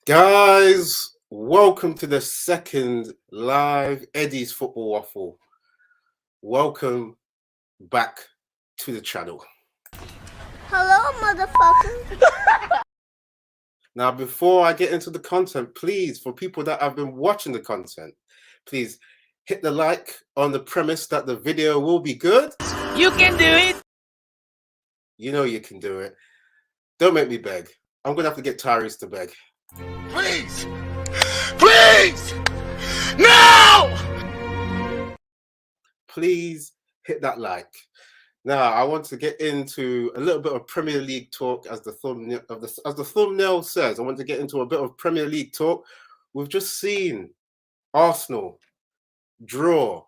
Guys, welcome to the second live Eddie's Football Waffle. Welcome back to the channel. Hello, motherfucker. Now, before I get into the content, please, for people that have been watching the content, please hit the like on the premise that the video will be good. You can do it. You know you can do it. Don't make me beg. I'm going to have to get Tyrese to beg. Please! Please! No! Please hit that like. Now, I want to get into a little bit of Premier League talk, as the thumbnail says. I want to get into a bit of Premier League talk. We've just seen Arsenal draw,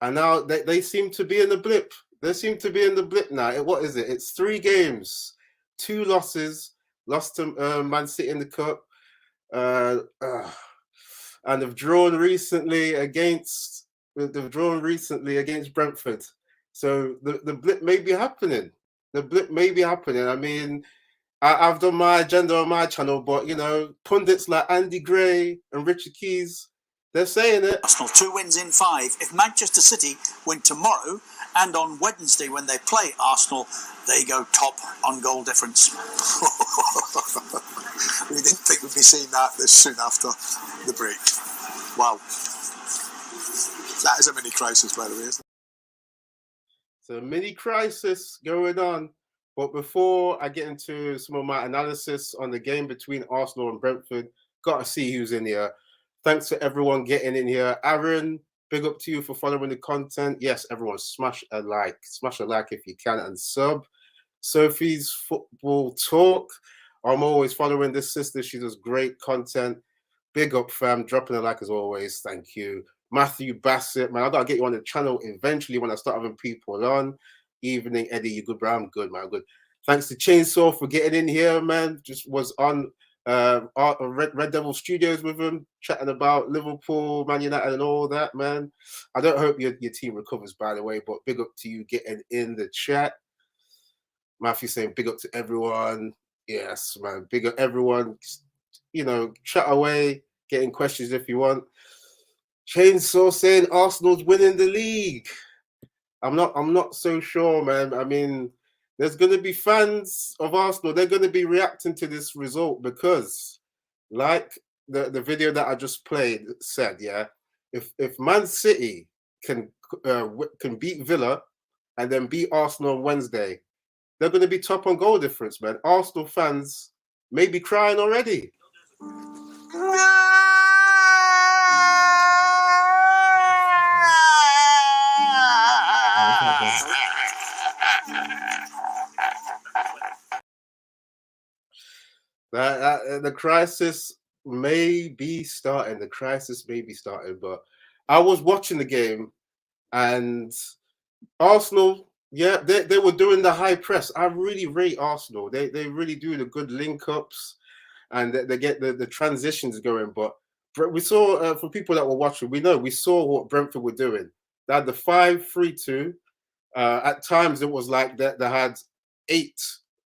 and now they seem to be in the blip. They seem to be in the blip now. What is it? It's 3 games, 2 losses. Lost to Man City in the cup, and they've drawn recently against Brentford. So the blip may be happening. The blip may be happening. I mean, I've done my agenda on my channel, but you know, pundits like Andy Gray and Richard Keys, they're saying it. Arsenal 2 wins in 5. If Manchester City win tomorrow and on Wednesday when they play Arsenal, they go top on goal difference. We didn't think we'd be seeing that this soon after the break. Wow. That is a mini crisis, by the way, isn't it? It's a mini crisis going on. But before I get into some of my analysis on the game between Arsenal and Brentford, got to see who's in here. Thanks to everyone getting in here. Aaron, big up to you for following the content. Yes, everyone, smash a like. Smash a like if you can, and sub. Sophie's Football Talk. I'm always following this sister. She does great content. Big up, fam. Dropping a like as always. Thank you. Matthew Bassett, man, I got to get you on the channel eventually when I start having people on. Evening, Eddie. You good, bro? I'm good, man. Good. Thanks to Chainsaw for getting in here, man. Just was on Red Devil Studios with him, chatting about Liverpool, Man United, and all that, man. I don't hope your team recovers, by the way, but big up to you getting in the chat. Matthew saying big up to everyone. Yes, man. Big up everyone. You know, chat away, getting questions if you want. Chainsaw saying Arsenal's winning the league. I'm not so sure, man. I mean, there's going to be fans of Arsenal. They're going to be reacting to this result because, like the video that I just played said, yeah, if Man City can beat Villa and then beat Arsenal on Wednesday, they're going to be top on goal difference, man. Arsenal fans may be crying already. The crisis may be starting. The crisis may be starting, but I was watching the game and Arsenal, yeah, they were doing the high press. I really rate Arsenal. They really do the good link ups and they get the transitions going. But we saw, for people that were watching, we saw what Brentford were doing. They had the 5-3-2. At times it was like they had 8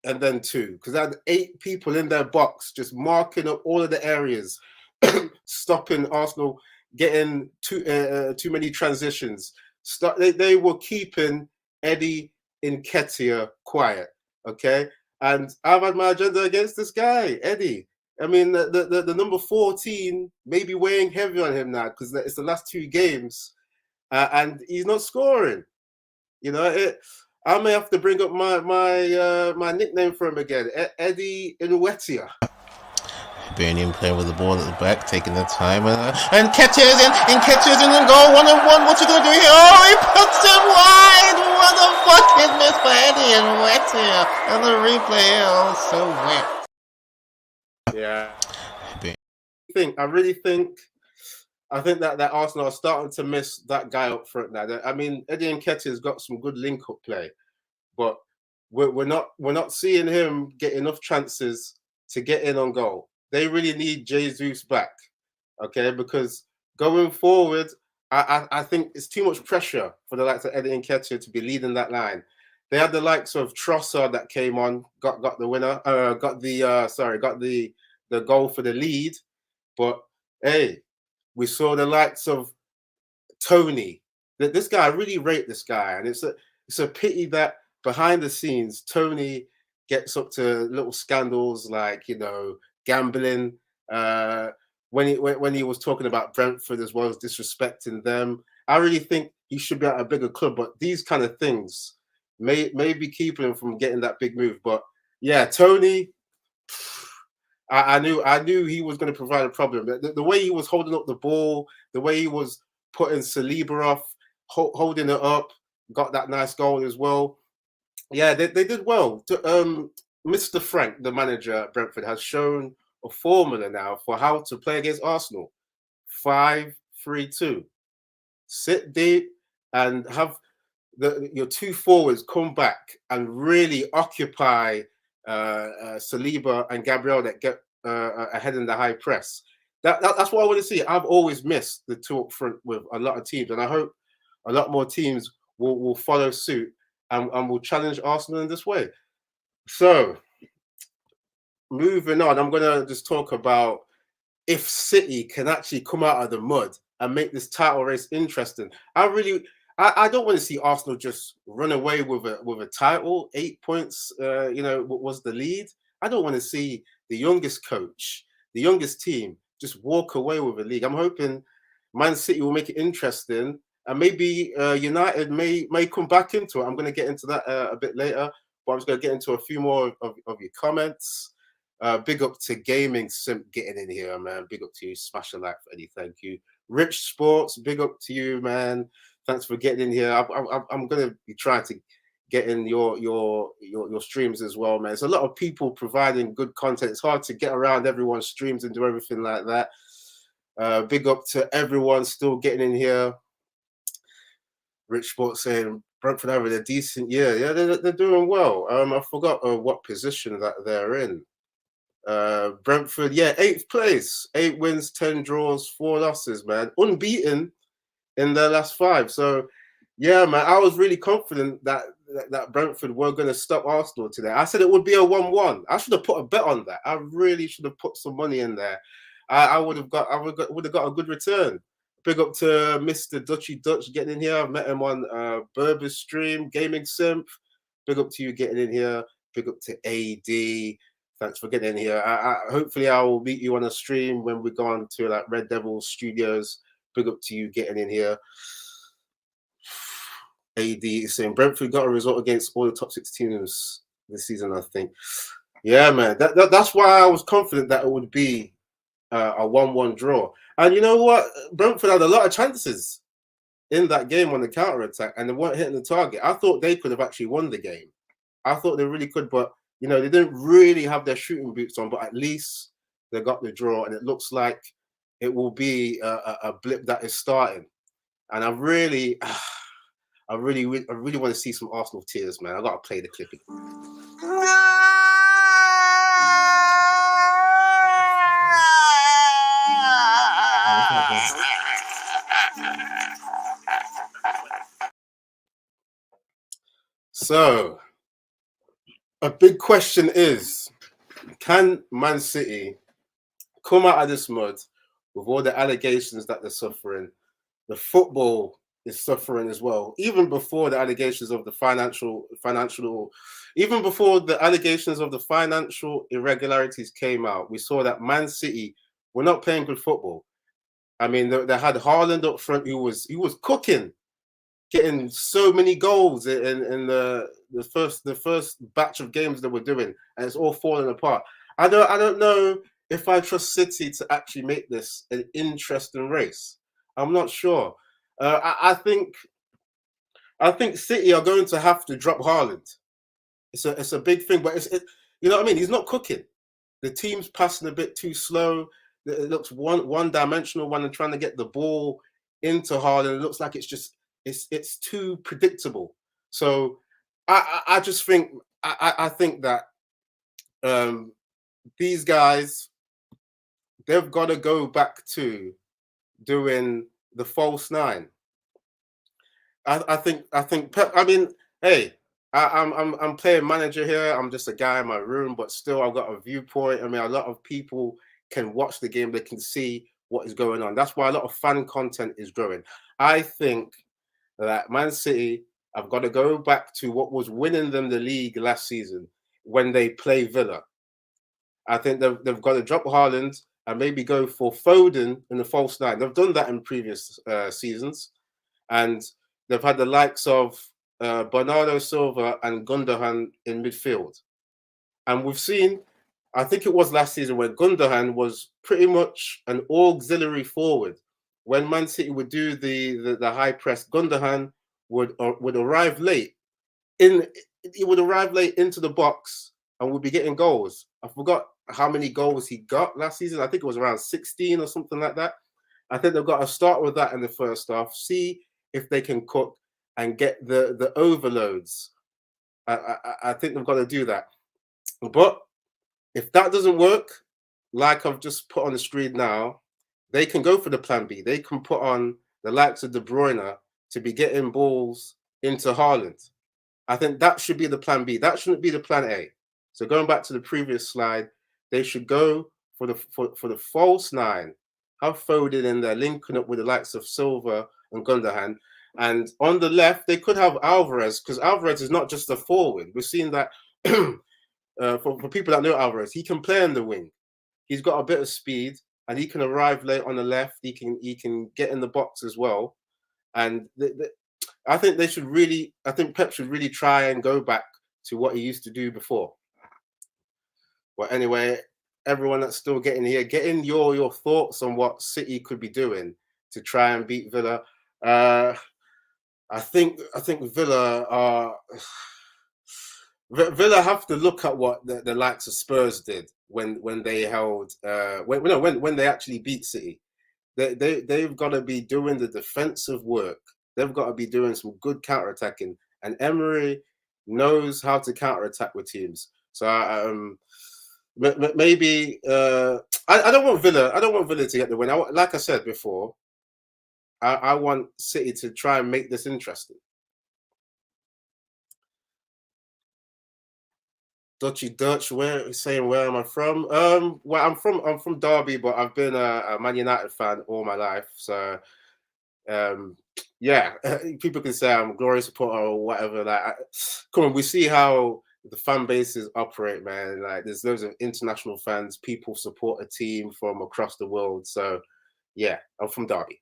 and then 2, because they had 8 people in their box just marking up all of the areas, stopping Arsenal getting too many transitions. They were keeping Eddie Nketiah quiet, okay? And I've had my agenda against this guy, Eddie. I mean, the number 14 may be weighing heavy on him now because it's the last 2 games, and he's not scoring. You know, I may have to bring up my nickname for him again, Eddie Nketiah. Birmingham playing with the ball at the back, taking the time, and Nketiah's in the goal, 1-on-1. What's he gonna do here? Oh, he puts it wide! What a fucking miss by Eddie Nketiah, and the replay, oh, so wet. Yeah, I think that Arsenal are starting to miss that guy up front now. I mean, Eddie Nketiah's got some good link-up play, but we're not seeing him get enough chances to get in on goal. They really need Jesus back, okay? Because going forward, I think it's too much pressure for the likes of Eddie Nketiah to be leading that line. They had the likes of Trossard that came on, got the winner, got the the goal for the lead. But hey, we saw the likes of Tony. This guy, I really rate this guy, and it's a pity that behind the scenes Tony gets up to little scandals like gambling. When he was talking about Brentford as well as disrespecting them, I really think he should be at a bigger club. But these kind of things may be keeping him from getting that big move. But yeah, Tony, I knew he was going to provide a problem. The way he was holding up the ball, the way he was putting Saliba off, holding it up, got that nice goal as well. Yeah, they did well. Mr. Frank, the manager at Brentford, has shown a formula now for how to play against Arsenal. 5-3-2. Sit deep and have your two forwards come back and really occupy Saliba and Gabriel that get ahead in the high press. That's what I want to see. I've always missed the two up front with a lot of teams, and I hope a lot more teams will follow suit and will challenge Arsenal in this way. So, moving on, I'm going to just talk about if City can actually come out of the mud and make this title race interesting. I don't want to see Arsenal just run away with a title. 8 points, was the lead. I don't want to see the youngest coach, the youngest team, just walk away with a league. I'm hoping Man City will make it interesting, and maybe United may come back into it. I'm going to get into that a bit later, but I'm just going to get into a few more of your comments. Big up to Gaming Simp getting in here, man. Big up to you. Smash a like for Eddie. Thank you. Rich Sports, big up to you, man. Thanks for getting in here. I'm going to be trying to get in your streams as well, man. There's a lot of people providing good content. It's hard to get around everyone's streams and do everything like that. Big up to everyone still getting in here. Rich Sports saying Brentford having a decent year. Yeah, they're doing well. I forgot what position that they're in. Brentford, yeah, 8th place, 8 wins, 10 draws, 4 losses, man. Unbeaten in their last 5. So, yeah, man, I was really confident that Brentford were going to stop Arsenal today. I said it would be a 1-1. I should have put a bet on that. I really should have put some money in there. I would have got a good return. Big up to Mr. Dutchy Dutch getting in here. I've met him on Berber's stream, Gaming Simp. Big up to you getting in here. Big up to AD. Thanks for getting in here. Hopefully I will meet you on a stream when we go on to like Red Devil Studios. Big up to you getting in here. AD is saying Brentford got a result against all the top 6 teams this season, I think. Yeah, man. That's why I was confident that it would be a 1-1 draw. And you know what? Brentford had a lot of chances in that game on the counter-attack, and they weren't hitting the target. I thought they could have actually won the game. I thought they really could, but they didn't really have their shooting boots on, but at least they got the draw, and it looks like it will be a blip that is starting. And I really want to see some Arsenal tears, man. I got to play the clip again. So, a big question is, can Man City come out of this mud with all the allegations that they're suffering? The football is suffering as well. Even before the allegations of the financial, even before the allegations of the financial irregularities came out, we saw that Man City were not playing good football. I mean, they had Haaland up front, who was cooking, getting so many goals in the first batch of games that we're doing, and it's all falling apart. I don't know if I trust City to actually make this an interesting race. I'm not sure. I think City are going to have to drop Haaland. It's a big thing, but you know what I mean. He's not cooking. The team's passing a bit too slow. It looks one dimensional when they're trying to get the ball into Haaland. It looks like it's too predictable. So I just think I think that these guys, they've got to go back to doing the false 9. I think Pep, I mean, hey, I'm playing manager here. I'm just a guy in my room, but still I've got a viewpoint. I mean, a lot of people can watch the game. They can see what is going on. That's why a lot of fan content is growing. I think that Man City have got to go back to what was winning them the league last season when they play Villa. I think they've got to drop Haaland and maybe go for Foden in the false nine. They've done that in previous seasons, and they've had the likes of Bernardo Silva and Gundogan in midfield. And we've seen, I think it was last season, where Gundogan was pretty much an auxiliary forward. When Man City would do the high press, Gundogan would arrive late. He would arrive late into the box and would be getting goals. I forgot how many goals he got last season. I think it was around 16 or something like that. I think they've got to start with that in the first half, see if they can cook and get the overloads. I think they've got to do that. But if that doesn't work, like I've just put on the screen now, they can go for the plan B. They can put on the likes of De Bruyne to be getting balls into Haaland. I think that should be the plan B. That shouldn't be the plan A. So going back to the previous slide, they should go for the false nine, have Foden in there, linking up with the likes of Silva and Gundogan. And on the left, they could have Alvarez, because Alvarez is not just a forward. We've seen that for people that know Alvarez, he can play on the wing. He's got a bit of speed, and he can arrive late on the left. He can get in the box as well. And I think they should really, I think Pep should really try and go back to what he used to do before. But anyway, everyone that's still getting here, get in your thoughts on what City could be doing to try and beat Villa. I think Villa are Villa have to look at what the likes of Spurs did when they held when they actually beat City. They've got to be doing the defensive work. They've got to be doing some good counter-attacking. And Emery knows how to counter-attack with teams. So maybe I don't want Villa. I don't want Villa to get the win. Like I said before, I want City to try and make this interesting. Dutchy Dutch, where am I from? Well, I'm from Derby, but I've been a Man United fan all my life. So yeah, people can say I'm a glory supporter or whatever. Like, come on, we see how the fan bases operate, man. Like, there's loads of international fans. People support a team from across the world. So yeah, I'm from Derby.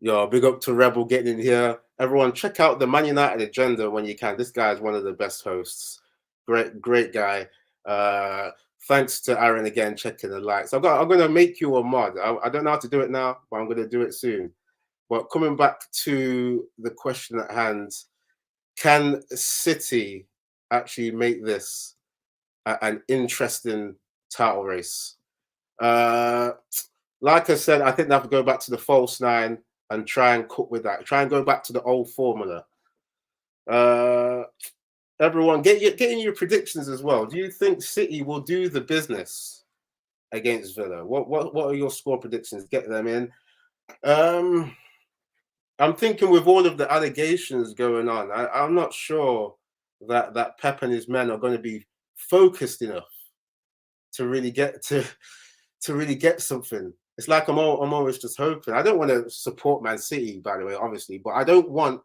Yo, big up to Rebel getting in here. Everyone, check out the Man United agenda when you can. This guy is one of the best hosts. Great guy. Thanks to Aaron again, checking the likes. I'm gonna make you a mod. I don't know how to do it now, but I'm gonna do it soon. But coming back to the question at hand, can City actually make this an interesting title race? Like I said, I think they have to go back to the false nine and try and cook with that. Try and go back to the old formula. Everyone, get in your predictions as well. Do you think City will do the business against Villa? What are your score predictions? Get them in. I'm thinking with all of the allegations going on, I'm not sure that Pep and his men are going to be focused enough to really get something. It's like I'm always just hoping. I don't want to support Man City, by the way, obviously, but I don't want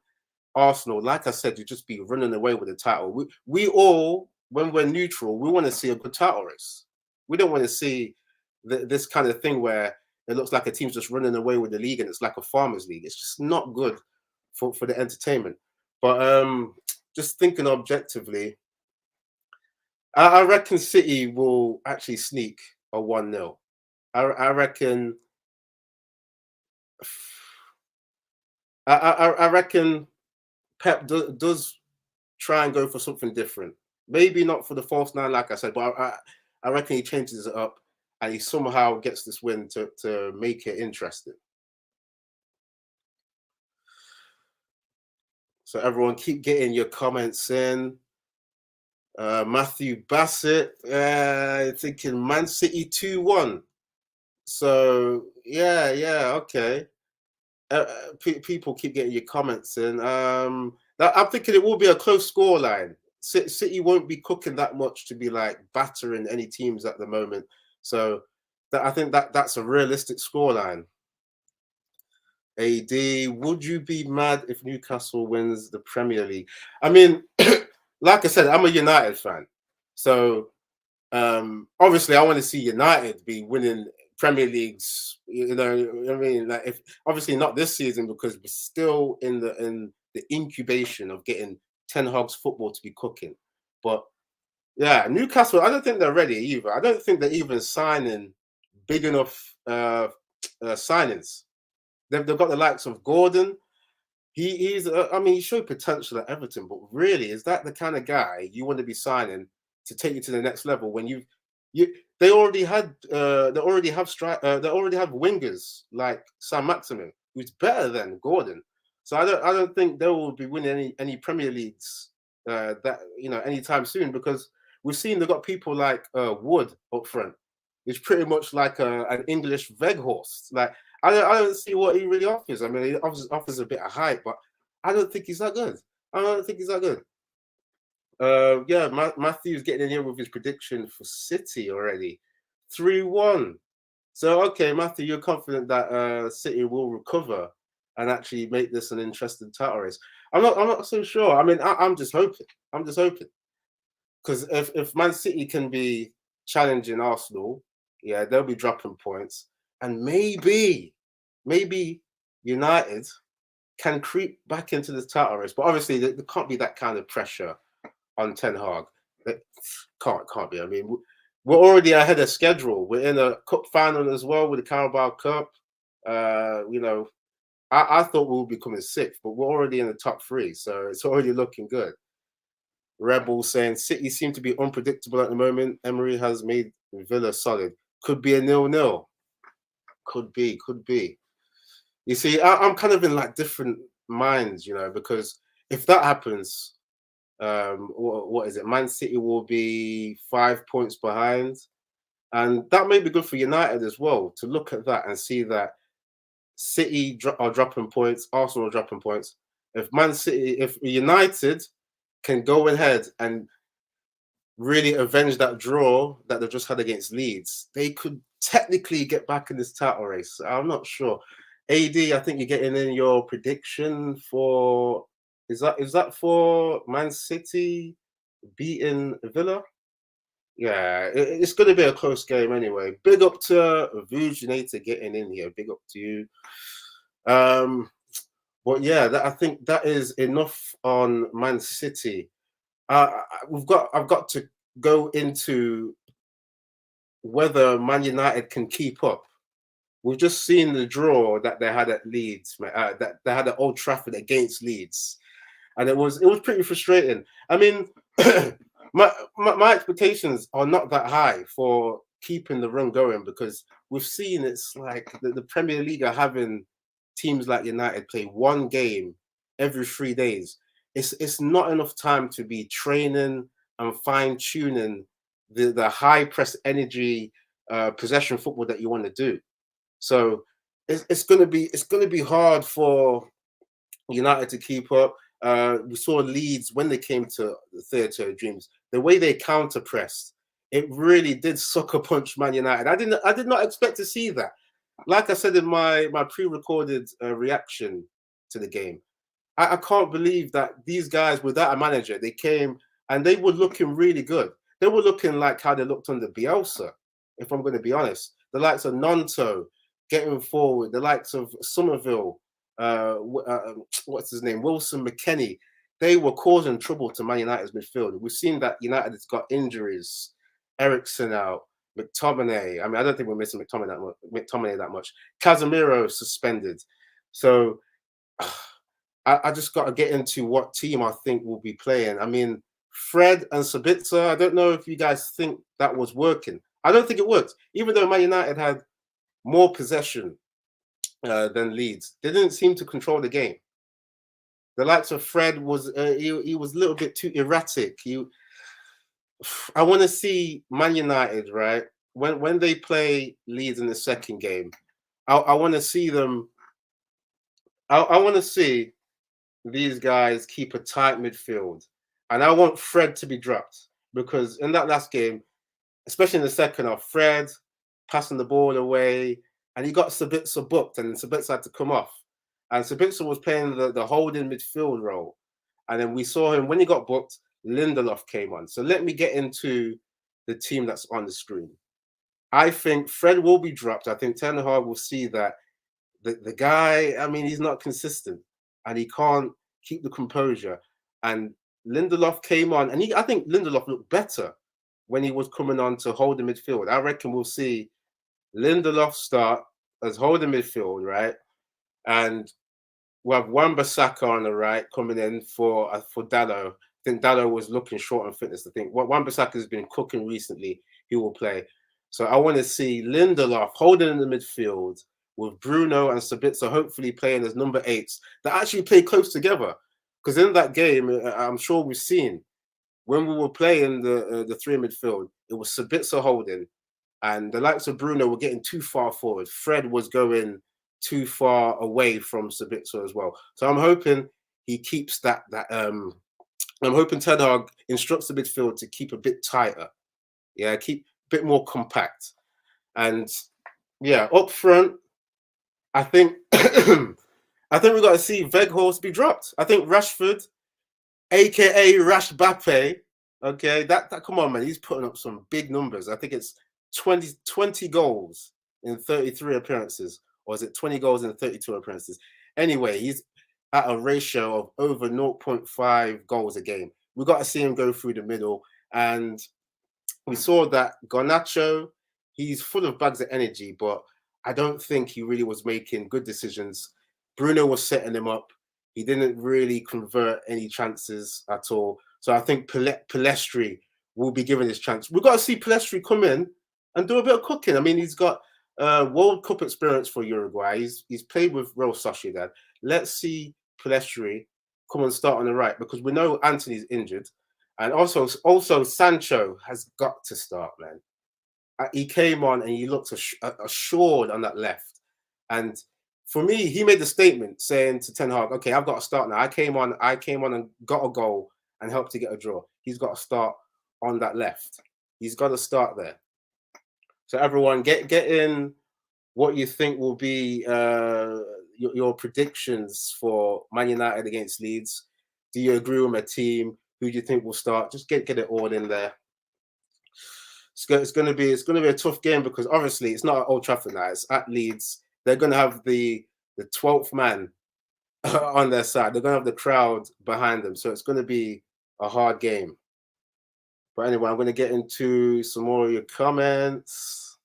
Arsenal, like I said, to just be running away with the title. We all, when we're neutral, we want to see a good title race. We don't want to see this kind of thing where it looks like a team's just running away with the league and it's like a farmers league. It's just not good for the entertainment. But just thinking objectively, I reckon City will actually sneak a 1-0. I reckon. I reckon Pep does try and go for something different. Maybe not for the false nine, like I said, but I reckon he changes it up and he somehow gets this win to make it interesting. So everyone, keep getting your comments in. Matthew Bassett thinking Man City 2-1. So yeah, okay. people keep getting your comments in. I'm thinking it will be a close scoreline. City won't be cooking that much to be like battering any teams at the moment. So I think that's a realistic scoreline. AD, would you be mad if Newcastle wins the Premier League? I mean, like I said, I'm a United fan. So obviously I want to see United be winning Premier Leagues, you know. I mean, like, if obviously not this season because we're still in the incubation of getting Ten Hag's football to be cooking. But yeah, Newcastle, I don't think they're ready either. I don't think they're even signing big enough signings. They've got the likes of Gordon. He's I mean, he showed potential at Everton, but really, is that the kind of guy you want to be signing to take you to the next level when they already have wingers like Sam Maximin, who's better than Gordon. So I don't think they will be winning any Premier Leagues that anytime soon, because we've seen they've got people like Wood up front. It's pretty much like an English Weghorst. Like I don't see what he really offers. I mean, he offers a bit of hype, but I don't think he's that good. I don't think he's that good. Yeah, Matthew's getting in here with his prediction for City already. 3-1. So, okay, Matthew, you're confident that City will recover and actually make this an interesting title race. I'm not so sure. I mean, I'm just hoping. I'm just hoping. Because if Man City can be challenging Arsenal, yeah, they'll be dropping points. And maybe United can creep back into the title race. But obviously, there can't be that kind of pressure on Ten Hag. It can't be. I mean, we're already ahead of schedule. We're in a cup final as well with the Carabao Cup. I thought we would be coming sixth, but we're already in the top three, so it's already looking good. Rebel saying City seem to be unpredictable at the moment. Emery has made Villa solid. Could be a 0-0. Could be. You see, I'm kind of in like different minds, because if that happens, what is it? Man City will be 5 points behind, and that may be good for United as well to look at that and see that City are dropping points, Arsenal are dropping points. If United can go ahead and really avenge that draw that they just had against Leeds, they could technically get back in this title race. I'm not sure. AD, I think you're getting in your prediction for. Is that for Man City beating Villa? Yeah, it's going to be a close game anyway. Big up to Vujinator getting in here. Big up to you. But yeah, I think that is enough on Man City. I've got to go into whether Man United can keep up. We've just seen the draw that they had at Leeds, that they had at Old Trafford against Leeds, and it was pretty frustrating. I mean, my expectations are not that high for keeping the run going, because we've seen it's like the Premier League are having teams like United play one game every 3 days. It's not enough time to be training and fine tuning the high press energy possession football that you want to do. So it's gonna be hard for United to keep up. We saw Leeds when they came to the Theatre of Dreams. The way they counter pressed, it really did sucker punch Man United. I did not expect to see that. Like I said in my pre-recorded reaction to the game, I can't believe that these guys, without a manager, they came and they were looking really good. They were looking like how they looked under Bielsa, if I'm going to be honest. The likes of Nonto getting forward, the likes of Somerville, what's his name, Wilson McKennie, they were causing trouble to Man United's midfield. We've seen that United has got injuries. Ericsson out, McTominay. I mean, I don't think we're missing McTominay that much. Casemiro suspended. So I just got to get into what team I think will be playing. I mean, Fred and Sabitzer, I don't know if you guys think that was working. I don't think it worked. Even though Man United had more possession than Leeds, they didn't seem to control the game. The likes of Fred was he was a little bit too erratic. I want to see Man United, right? When they play Leeds in the second game, I want to see them I want to see these guys keep a tight midfield, and I want Fred to be dropped because in that last game, especially in the second half, Fred passing the ball away, and he got Sabitzer booked, and Sabitzer had to come off, and Sabitzer was playing the holding midfield role, and then we saw him when he got booked. Lindelof came on. So let me get into the team that's on the screen. I think Fred will be dropped. I think Ten Hag will see that the guy, I mean, he's not consistent and he can't keep the composure. And Lindelof came on, and I think Lindelof looked better when he was coming on to hold the midfield. I reckon we'll see Lindelof start as holding midfield, right? And we'll have Wan-Bissaka on the right coming in for Dalot. I think Dalot was looking short on fitness. I think Wan-Bissaka has been cooking recently. He will play. So I want to see Lindelof holding in the midfield with Bruno and Sabitzer hopefully playing as number 8s that actually play close together. Because in that game, I'm sure we've seen when we were playing the three in midfield, it was Sabitzer holding, and the likes of Bruno were getting too far forward. Fred was going too far away from Sabitzer as well. So I'm hoping he keeps that. I'm hoping Ten Hag instructs the midfield to keep a bit tighter. Yeah, keep a bit more compact. And yeah, up front, I think I think we've got to see Weghorst be dropped. I think Rashford, aka Rash Bappe, okay, that come on, man, he's putting up some big numbers. I think it's 20 goals in 33 appearances, or is it 20 goals in 32 appearances? Anyway, he's at a ratio of over 0.5 goals a game. We've got to see him go through the middle. And we saw that Garnacho, he's full of bags of energy, but I don't think he really was making good decisions. Bruno was setting him up. He didn't really convert any chances at all. So I think Pellistri will be given his chance. We've got to see Pellistri come in and do a bit of cooking. I mean, he's got World Cup experience for Uruguay. He's played with Real Sociedad. Let's see Pellistri come and start on the right, because we know Anthony's injured. And also Sancho has got to start, man. He came on and he looked assured on that left. And for me, he made the statement saying to Ten Hag, okay, I've got to start now. I came on and got a goal and helped to get a draw. He's got to start on that left. He's got to start there. So everyone, get in what you think will be your predictions for Man United against Leeds. Do you agree with my team? Who do you think will start? Just get it all in there. It's going to be a tough game, because obviously it's not at Old Trafford now. It's at Leeds. They're going to have the 12th man on their side. They're going to have the crowd behind them. So it's going to be a hard game. But anyway, I'm going to get into some more of your comments.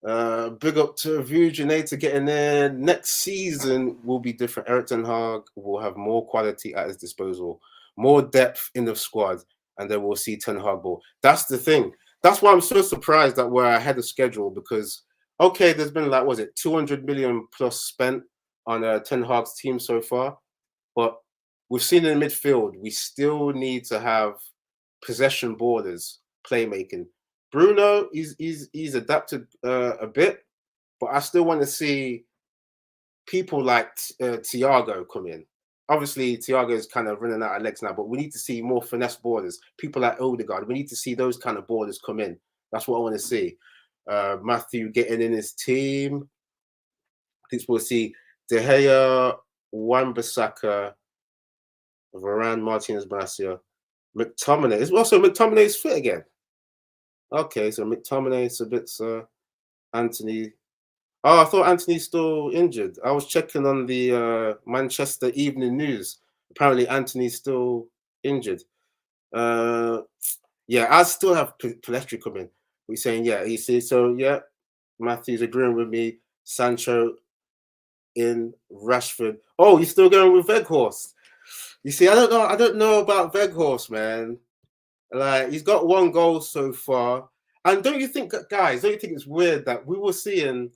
Big up to View Junaid getting in. Next season will be different. Erik ten Hag will have more quality at his disposal, more depth in the squad, and then we'll see Ten Hag ball. That's the thing. That's why I'm so surprised that we're ahead of schedule, because, okay, there's been 200 million plus spent on Ten Hag's team so far, but we've seen in the midfield, we still need to have possession borders, playmaking. Bruno, he's adapted a bit, but I still want to see people like Thiago come in. Obviously, Thiago is kind of running out of legs now, but we need to see more finesse borders. People like Odegaard, we need to see those kind of borders come in. That's what I want to see. Matthew getting in his team. I think we'll see De Gea, Wan-Bissaka, Varane, Martinez, Marcia, McTominay. McTominay's fit again. Okay, so McTominay, Sabitzer, Anthony. Oh, I thought Anthony's still injured. I was checking on the Manchester Evening News. Apparently, Anthony's still injured. Yeah, I still have Pellistri coming. We're saying, yeah, you see, so yeah, Matthew's agreeing with me. Sancho in, Rashford. Oh, you're still going with Weghorst. You see, I don't know about Weghorst, man. Like, he's got 1 goal so far. And don't you think, guys, it's weird that we were seeing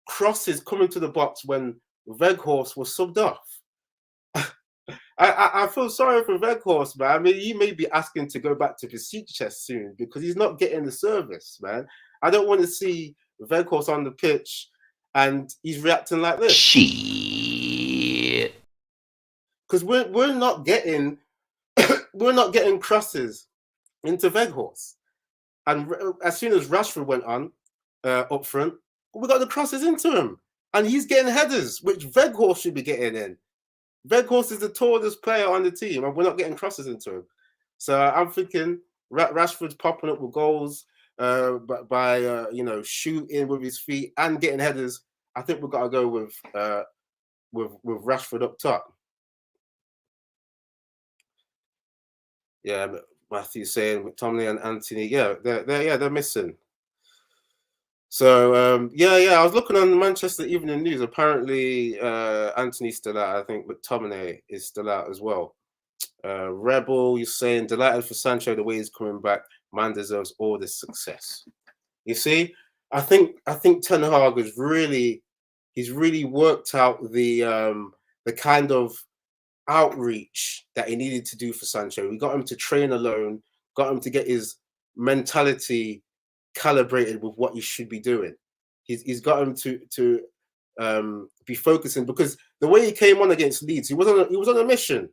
crosses coming to the box when Weghorst was subbed off? I feel sorry for Weghorst, man. I mean, he may be asking to go back to Besiktas soon because he's not getting the service, man. I don't want to see Weghorst on the pitch and he's reacting like this. because we're not getting crosses into Weghorst. And as soon as Rashford went on up front, we got the crosses into him, and he's getting headers, which Weghorst should be getting in. Weghorst is the tallest player on the team, and we're not getting crosses into him. So I'm thinking Rashford's popping up with goals by shooting with his feet and getting headers. I think we've got to go with Rashford up top. Yeah, but Matthew's saying McTominay and Anthony, they're missing. So I was looking on the Manchester Evening News. Apparently, Anthony's still out. I think McTominay is still out as well. Rebel, you're saying delighted for Sancho the way he's coming back. Man deserves all this success. You see, I think Ten Hag has really worked out the kind of outreach that he needed to do for Sancho. We got him to train alone, got him to get his mentality calibrated with what he should be doing. He's got him to be focusing, because the way he came on against Leeds, he was on a mission.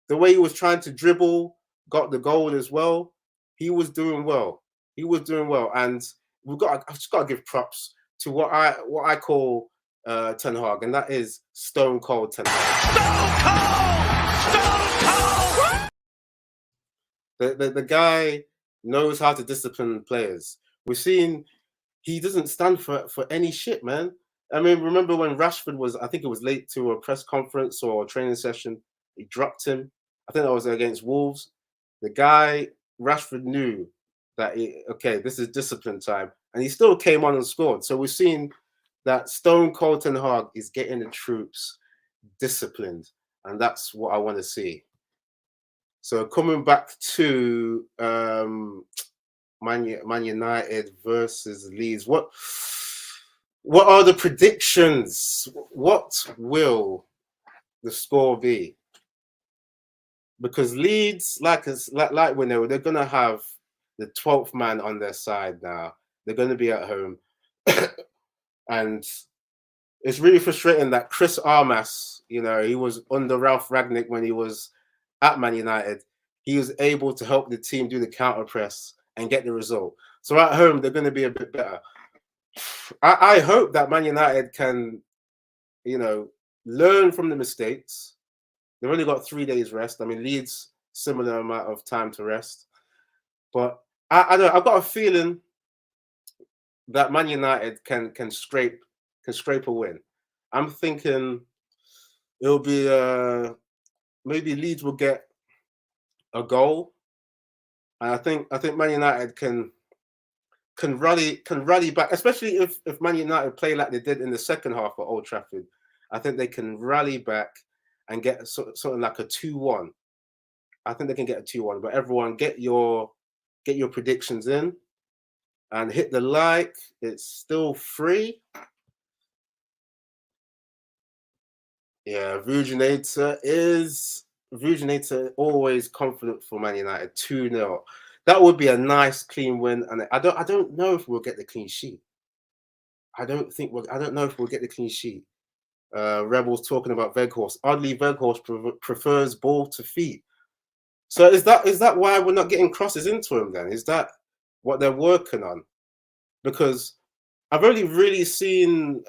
The way he was trying to dribble, got the goal as well. He was doing well. And I've just got to give props to what I call Ten Hag, and that is Stone Cold Ten Hag. The guy knows how to discipline players. We're seeing he doesn't stand for any shit, man. I mean, remember when Rashford was, I think it was late to a press conference or a training session, he dropped him. I think that was against Wolves. The guy, Rashford, knew that, this is discipline time. And he still came on and scored. So we're seeing that Stone Cold Ten Hag is getting the troops disciplined. And that's what I want to see. So coming back to Man United versus Leeds, what are the predictions? What will the score be? Because Leeds, like when they're going to have the 12th man on their side now. They're going to be at home. And it's really frustrating that Chris Armas, he was under Ralph Ragnick when he was at Man United. He was able to help the team do the counter press and get the result. So at home, they're going to be a bit better. I hope that Man United can, learn from the mistakes. They've only got 3 days rest. I mean, Leeds, similar amount of time to rest. But I don't. I've got a feeling that Man United can scrape a win. I'm thinking it'll be maybe Leeds will get a goal, and I think Man United can rally back, especially if Man United play like they did in the second half at Old Trafford. I think they can rally back and get something like a 2-1. I think they can get a 2-1. But everyone, get your predictions in and hit the like. It's still free. Yeah, Vujinator always confident for Man United. 2-0. That would be a nice clean win, and I don't know if we'll get the clean sheet. I don't know if we'll get the clean sheet. Rebels talking about Weghorst. Oddly, Weghorst prefers ball to feet. So is that why we're not getting crosses into him then? Is that what they're working on? Because I've only really seen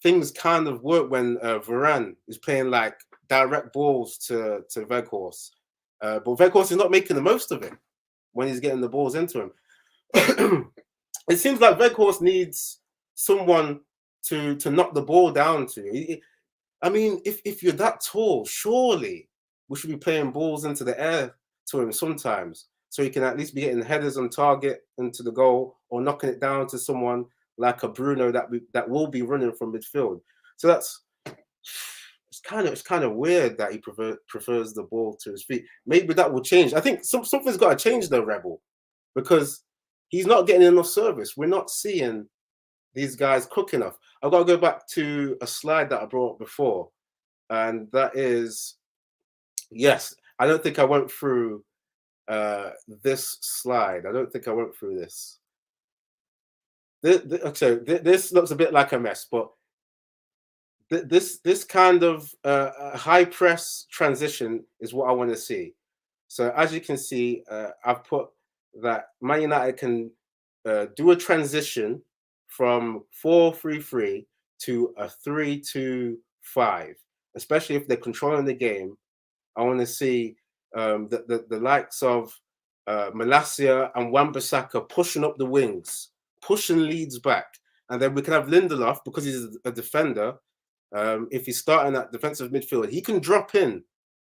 things kind of work when Varane is playing like direct balls to Weghorst. But Weghorst is not making the most of it when he's getting the balls into him. It seems like Weghorst needs someone to knock the ball down to. I mean, if you're that tall, surely we should be playing balls into the air to him sometimes, so he can at least be getting headers on target into the goal, or knocking it down to someone like a Bruno that will be running from midfield. So it's kind of weird that he prefers the ball to his feet. Maybe that will change. I think something's got to change though, Rebel, because he's not getting enough service. We're not seeing these guys cook enough. I've got to go back to a slide that I brought up before, and that is, yes, I don't think I went through this slide. I don't think I went through this. This looks a bit like a mess, but this kind of high press transition is what I want to see. So as you can see, I've put that Man United can do a transition from 4-3-3 to a 3-2-5, especially if they're controlling the game. I want to see the likes of Malacia and Wan-Bissaka pushing up the wings, pushing Leeds back. And then we can have Lindelof, because he's a defender. If he's starting at defensive midfield, he can drop in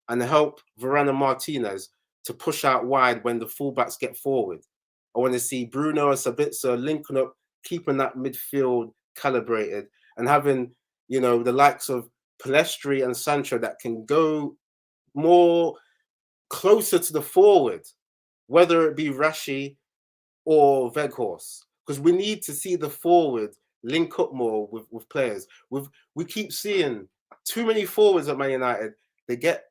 and help Varane and Martinez to push out wide when the fullbacks get forward. I want to see Bruno and Sabitzer linking up, keeping that midfield calibrated, and having, you know, the likes of Palestri and Sancho that can go more closer to the forward, whether it be Rashi or Weghorst, because we need to see the forward link up more with players. We keep seeing too many forwards at Man United. They get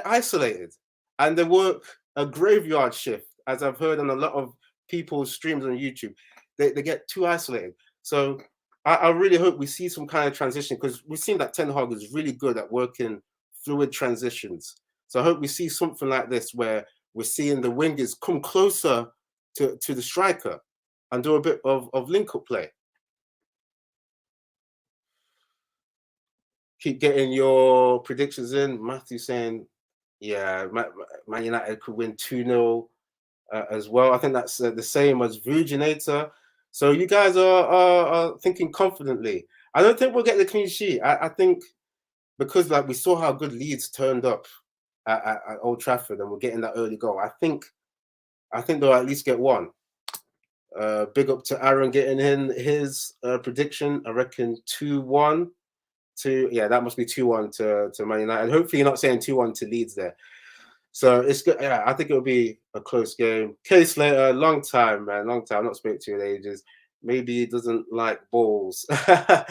isolated, and they work a graveyard shift, as I've heard on a lot of people's streams on YouTube. They get too isolated. So I really hope we see some kind of transition, because we've seen that Ten Hag is really good at working fluid transitions. So I hope we see something like this, where we're seeing the wingers come closer to the striker and do a bit of link-up play. Keep getting your predictions in. Matthew saying, yeah, Man United could win 2-0 as well. I think that's the same as Vujinator. So you guys are thinking confidently. I don't think we'll get the clean sheet. I think because like we saw how good Leeds turned up at Old Trafford, and we're getting that early goal. I think they'll at least get one. Big up to Aaron getting in his prediction. I reckon 2-1 yeah, that must be 2-1 to Man United. Hopefully you're not saying 2-1 to Leeds there. So it's good. Yeah, I think it'll be a close game. Case later, long time, man, long time. I've not spoken to you in ages. Maybe he doesn't like balls. I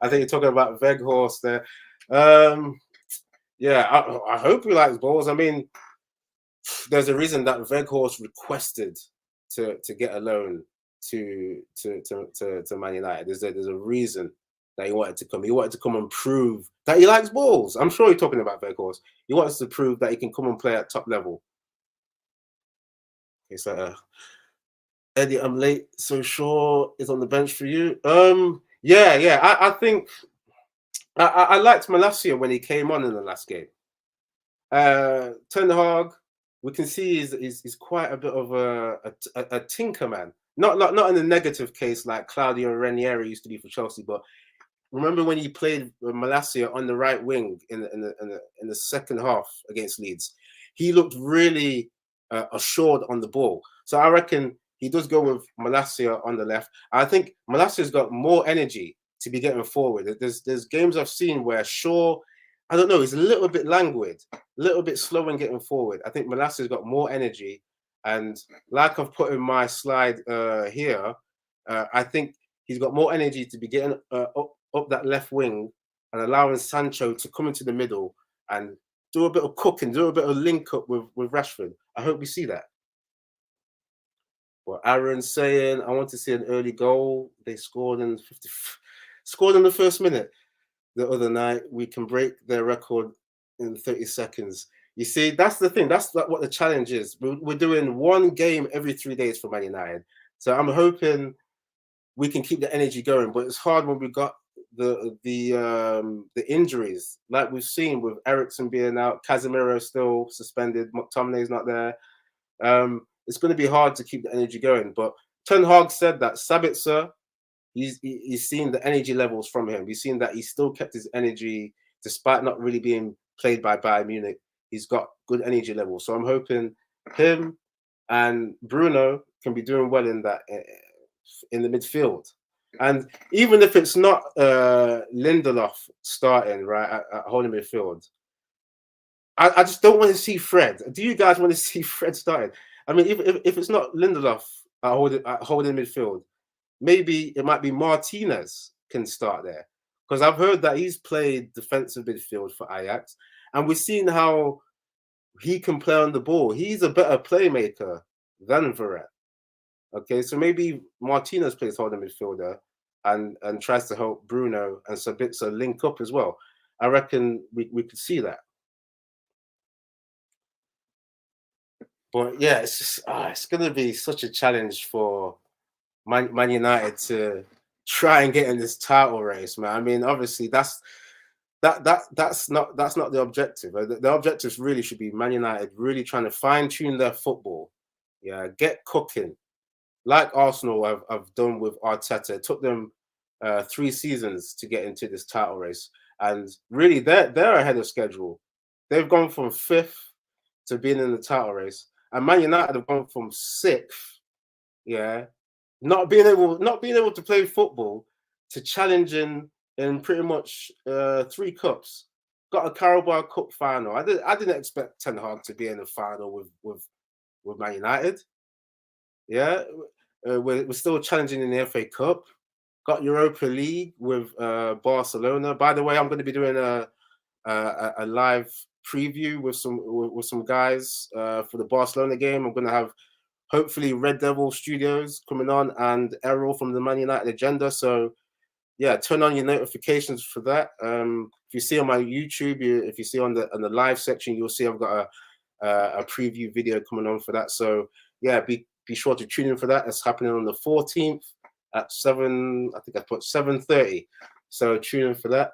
think you're talking about Weghorst there. Yeah, I hope he likes balls. I mean, there's a reason that Weghorst requested to get a loan to Man United. There's a reason that he wanted to come. He wanted to come and prove that he likes balls. I'm sure you're talking about Weghorst. He wants to prove that he can come and play at top level. Okay, so Eddie, I'm late. So Shaw is on the bench for you. Yeah. I think I liked Malacia when he came on in the last game. Ten Hag, we can see he's quite a bit of a tinker man. Not in a negative case like Claudio Ranieri used to be for Chelsea, but remember when he played Malacia on the right wing in the second half against Leeds? He looked really assured on the ball. So I reckon he does go with Malacia on the left. I think Malacia's got more energy to be getting forward. There's games I've seen where Shaw, I don't know, he's a little bit languid, a little bit slow in getting forward. I think Malacia's got more energy. And like I've put in my slide here, I think he's got more energy to be getting up that left wing and allowing Sancho to come into the middle and do a bit of cooking, do a bit of link up with Rashford. I hope we see that. Well, Aaron's saying, I want to see an early goal. They scored in the first minute the other night. We can break their record in 30 seconds. You see, that's the thing. That's what the challenge is. We're doing one game every 3 days for Man United. So I'm hoping we can keep the energy going. But it's hard when we've got the injuries, like we've seen with Eriksen being out, Casemiro still suspended, McTominay's not there. It's going to be hard to keep the energy going. But Ten Hag said that Sabitzer, he's seen the energy levels from him. He's seen that he still kept his energy despite not really being played by Bayern Munich. He's got good energy levels. So I'm hoping him and Bruno can be doing well in the midfield. And even if it's not Lindelof starting right at holding midfield, I just don't want to see Fred. Do you guys want to see Fred starting? I mean, if it's not Lindelof at holding midfield, maybe it might be Martinez can start there, because I've heard that he's played defensive midfield for Ajax, and we've seen how he can play on the ball. He's a better playmaker than Varane. Okay, so maybe Martinez plays holding midfielder and tries to help Bruno and Sabitzer link up as well. I reckon we could see that. But yeah, it's just it's going to be such a challenge for Man United to try and get in this title race, man. I mean, obviously that's not the objective. The objectives really should be Man United really trying to fine tune their football, yeah, get cooking, like Arsenal have done with Arteta. It took them 3 seasons to get into this title race, and really they're ahead of schedule. They've gone from 5th to being in the title race, and Man United have gone from 6th, yeah, not being able to play football to challenging in pretty much 3 cups. Got a Carabao Cup final. I didn't expect Ten Hag to be in the final with Man United. Yeah, we're still challenging in the FA Cup. Got Europa League with Barcelona. By the way, I'm going to be doing a live preview with some guys for the Barcelona game. I'm going to have hopefully Red Devil Studios coming on and Errol from the Man United Agenda. So yeah, turn on your notifications for that. If you see on my YouTube, if you see on the live section, you'll see I've got a preview video coming on for that. So yeah, be sure to tune in for that. It's happening on the 14th at 7. I think I put 7:30. So tune in for that.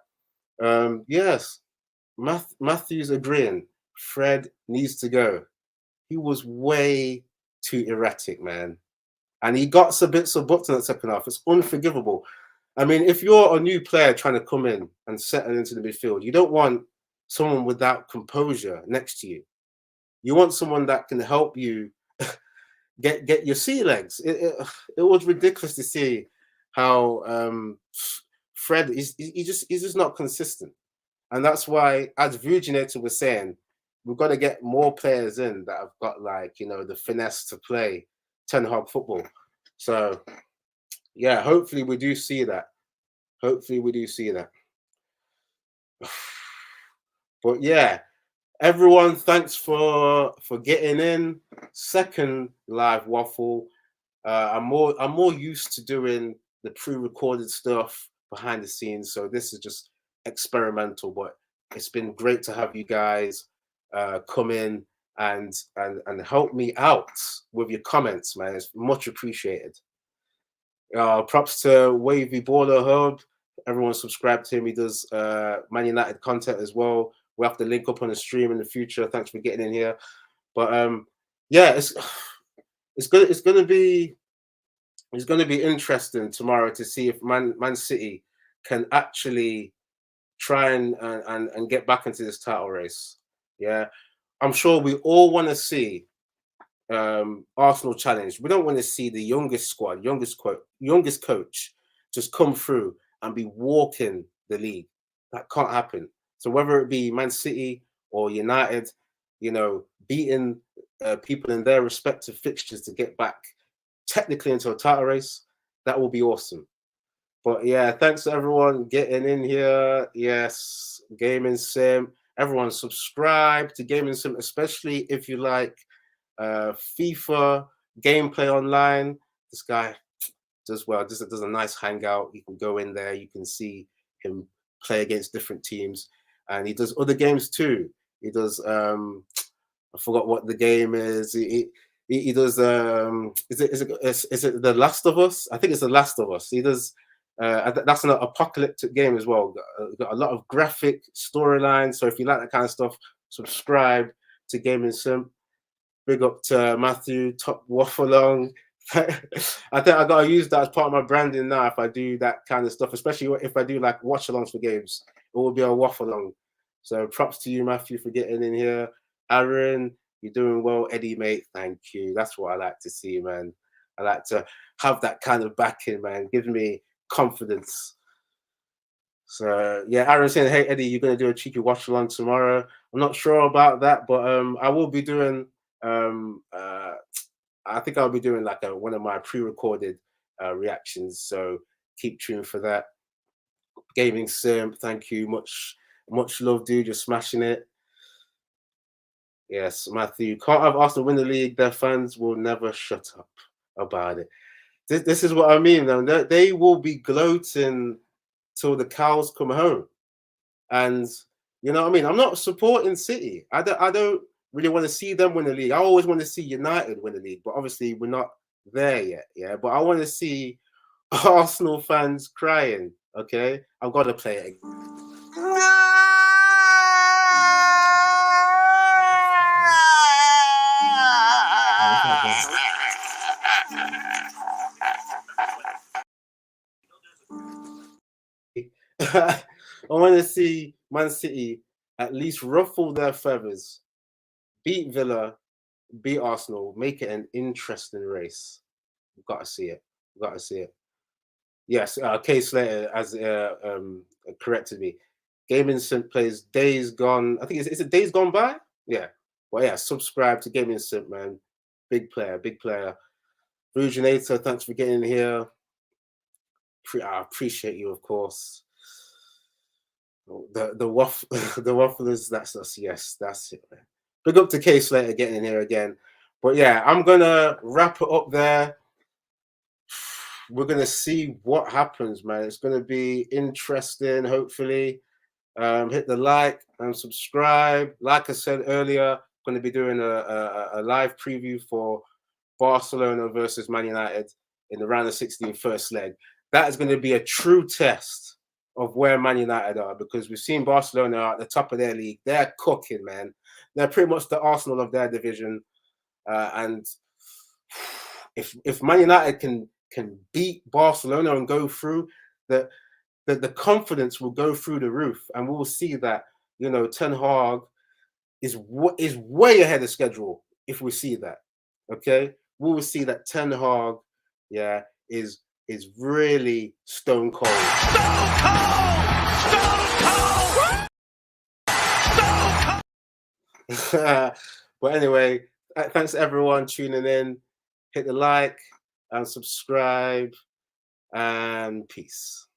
Yes, Matthew's agreeing. Fred needs to go. He was way too erratic, man, and he got some bits of butts in the second half. It's unforgivable. I mean, if you're a new player trying to come in and settle into the midfield, you don't want someone without composure next to you. You want someone that can help you get your sea legs. It was ridiculous to see how Fred he's just not consistent, and that's why, as Vujinator was saying, we've got to get more players in that have got, like, the finesse to play Ten Hag football. So yeah, hopefully we do see that. But yeah, everyone, thanks for getting in. Second live waffle. I'm more used to doing the pre-recorded stuff behind the scenes, so this is just experimental. But it's been great to have you guys come in and help me out with your comments, man. It's much appreciated. Props to Wavy Baller Hub. Everyone subscribe to him. He does Man United content as well. We'll have to link up on the stream in the future. Thanks for getting in here. But yeah, it's gonna be interesting tomorrow to see if Man City can actually try and get back into this title race. Yeah, I'm sure we all want to see Arsenal challenge. We don't want to see the youngest squad, youngest coach just come through and be walking the league. That can't happen. So whether it be Man City or United, beating people in their respective fixtures to get back technically into a title race, that will be awesome. But yeah, thanks to everyone getting in here. Yes, Gaming Sim. Everyone subscribe to Gaming Sim, especially if you like FIFA gameplay online. This guy does well. Does a nice hangout. You can go in there. You can see him play against different teams, and he does other games too. He does. I forgot what the game is. He does. Is it The Last of Us? I think it's The Last of Us. He does. That's an apocalyptic game as well. Got a lot of graphic storylines. So if you like that kind of stuff, subscribe to Gaming Sim. Big up to Matthew, top waffle along. I think I gotta use that as part of my branding now. If I do that kind of stuff, especially if I do like watch alongs for games, it will be a waffle along. So props to you, Matthew, for getting in here. Aaron, you're doing well. Eddie, mate, thank you. That's what I like to see, man. I like to have that kind of backing, man. Gives me confidence. So yeah, Aaron saying, hey Eddie, you're gonna do a cheeky watch along tomorrow. I'm not sure about that, but I will be doing I think I'll be doing like one of my pre-recorded reactions. So keep tuned for that. Gaming Sim, thank you. Much love, dude. You're smashing it. Yes, Matthew. Can't have Arsenal win the league. Their fans will never shut up about it. This is what I mean. Though. They will be gloating till the cows come home, and you know what I mean. I'm not supporting City. I don't really want to see them win the league. I always want to see United win the league, but obviously we're not there yet. Yeah, but I want to see Arsenal fans crying. Okay, I've got to play it again. I want to see Man City at least ruffle their feathers, beat Villa, beat Arsenal, make it an interesting race. We've got to see it. We've got to see it. Yes, K Slater has corrected me. Gaming Simp plays Days Gone. I think is it Days Gone By? Yeah. Well, yeah. Subscribe to Gaming Simp, man. Big player, big player. Ruginator, thanks for getting here. I appreciate you, of course. The waffle, the wafflers. That's us. Yes, that's it, man. Big up to K Slater getting in here again. But yeah, I'm gonna wrap it up there. We're gonna see what happens, man. It's gonna be interesting. Hopefully, hit the like and subscribe. Like I said earlier, I'm gonna be doing a live preview for Barcelona versus Man United in the round of 16 first leg. That is going to be a true test of where Man United are, because we've seen Barcelona at the top of their league. They're cooking, man. They're pretty much the Arsenal of their division. And if Man United can beat Barcelona and go through, the confidence will go through the roof, and we'll see that, you know, Ten Hag is way ahead of schedule. If we see that, okay, we will see that Ten Hag, yeah, is really stone cold. Stone cold! Stone cold! Stone cold! But anyway, thanks everyone tuning in. Hit the like and subscribe, and peace.